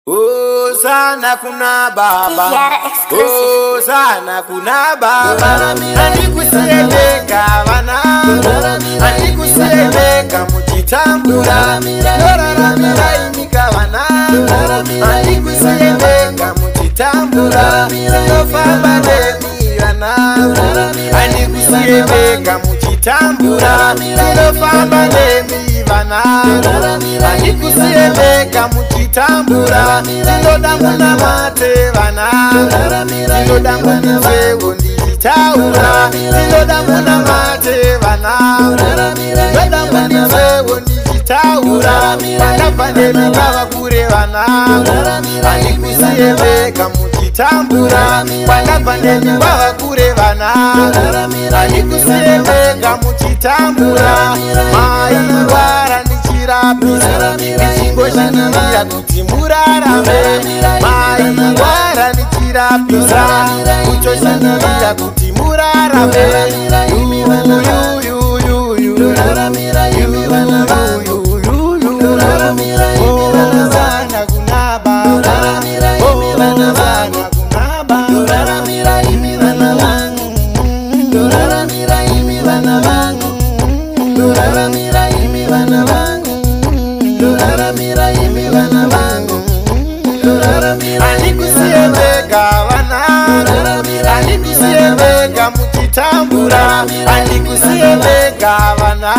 Sana kuna baba, sana kuna baba. Anikusieleka wana, anikusieleka mutitambura. Lora miraimika wana, anikusieleka mutitambura. Lofamba demi wana, anikusieleka mutitambura. Lofamba demi wana, anikusieleka mutitambura. Tiloda muna mate vana, tiloda muna zewo nditaura. Tiloda muna mate vana, tiloda muna zewo nditaura. Vana vane vikava kure vana, anikusieleka mutitambura. Vana vane vikava kure vana, anikusieleka mutitambura. Mai wara ndichirapisa, ndichingoshingira kuti murarame. Mai wara ndichirapisa, kuchoshingira kuti murarame. Anikusieleka wana, anikusieleka mutitambura. Anikusieleka wana,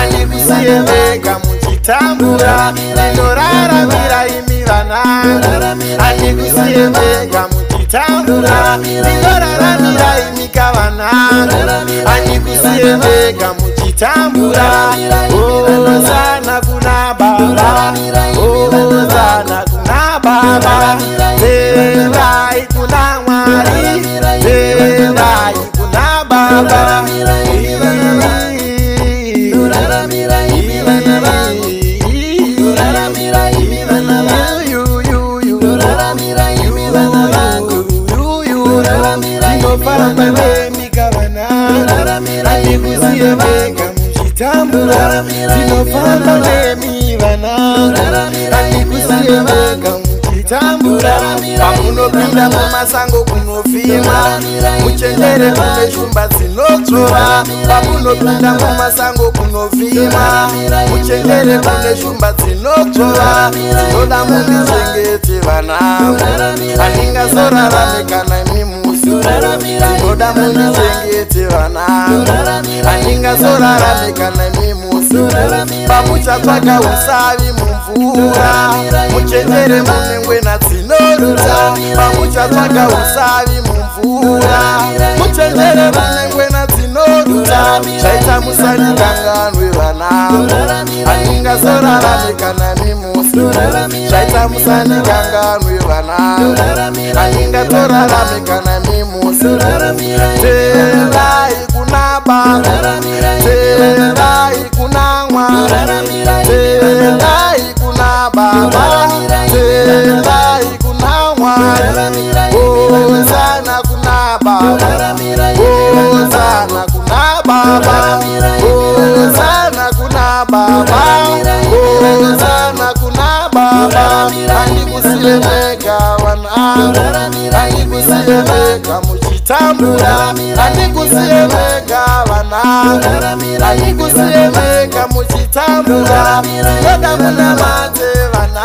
anikusieleka mutitambura. Linorara miraimi vana, anikusieleka mutitambura. Linorara miraimi kavana, anikusieleka mutitambura. Oh sana kuna baba, oh sana kuna baba. Tendai kuna mwari, tendai kuna baba. Anikusieleka mutitambura. Tinofamba nemi vana, anikusieleka mutitambura. Pamunopinda mumasango kunofima, muchenjere mune shumba dzinotsova. Pamunopinda mumasango kunofima, muchenjere mune shumba dzinotsova. Tinoda mundichengete vana, aningasorarame kana mimusi. Tinoda mundichengete vana, aningasorarame kana mimusi. Pamuchatsvaga usavi mumvura, muchenjere mune ngwena dzinoruta. Pamuchatsvaga usavi mumvura, muchenjere mune ngwena dzinoruta. Zvaita musanikanganwe vana, aningasorarame kana mimusi. Zvaita musanikanganwe vana, aningatorarame kana mimusi. Tendai kuna baba, tendai kuna mwari, tendai kuna baba, tendai kuna mwari. Oh sana kuna baba, oh sana kuna baba, oh sana kuna baba, oh sana kuna baba. Anikusieleka wana, anikusieleka mutitambura. Anikusieleka wana, anikusieleka mutitambura. Tiloda muna mate vana,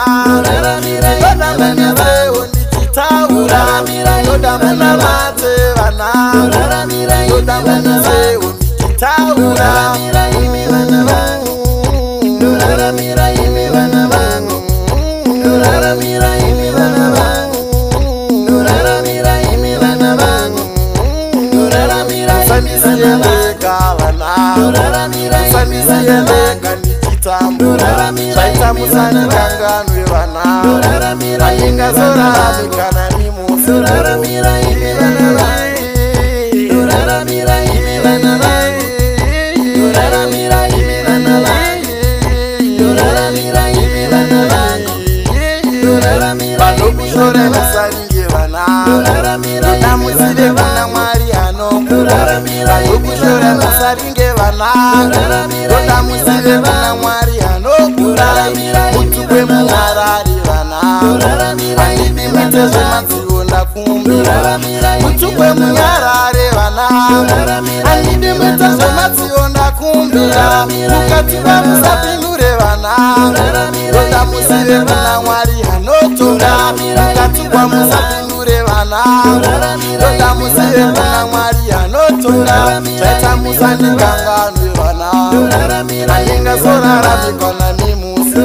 tiloda muna zewo nditaura. Tiloda muna mate vana, tiloda muna zewo nditaura. Musanisieleka vana, musanisieleka ndichitambura. Zvaita musanikanganwe vana, aningasorarame kana mimusi. Vanokushore musaringe vana, munamusire kuna mwari anokura. Vanokushore musaringe vana, munamusire kuna mwari anokura. Mutukwe muharare vana. handidi muite zvemadzivo ndakumbira mutukwe munyarare vana handidi muite zvemadzivo ndakumbira mukativa musapindure vana ronda musive kuna Mwari anotonga mukatukwa musapindure vana ronda musive kuna Mwari anotonga chaita musandikanganwe vana handingazoraramikana nemusi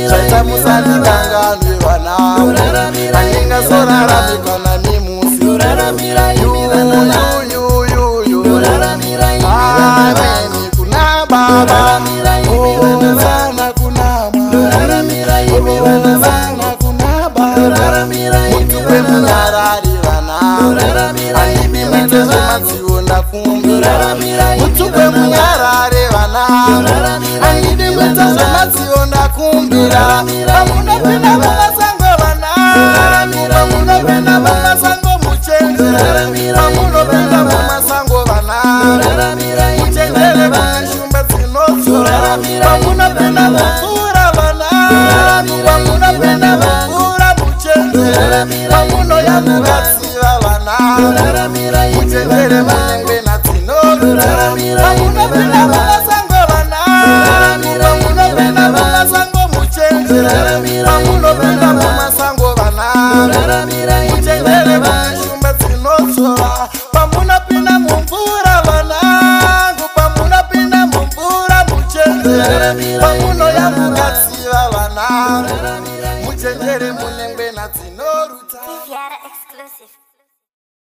chaita musandikanganwe vana handingazoraramikana nemusi ameni kuna baba ovana kuna mwana kuna baba mutukwe munyarari vana handidi muite zvemadzivo ndakumbira mutukwe munyarare vana handidi muite zvemadzivo ndakumbira pamunopinda mumasango vana pamunopinda mumasango muchenjere pamunopinda mumasango vana muchenjere kune shumba dzinodzora pamunopinda mumvura vana pamunopinda mumvura muchenjere pamunoya mukatsiva vana muchenjere munengwena dzinorura pamunopinda mumasango vana pamunopinda mumasango muchenjere pamunopinda mumasango vana muchenjere kune shumba dzinodzora pamunopinda mumvura vana pamunopinda mumvura muchenjere pamunoya mukatsiva vana muchenjere munengwena dzinoruta. Tiara exclusive.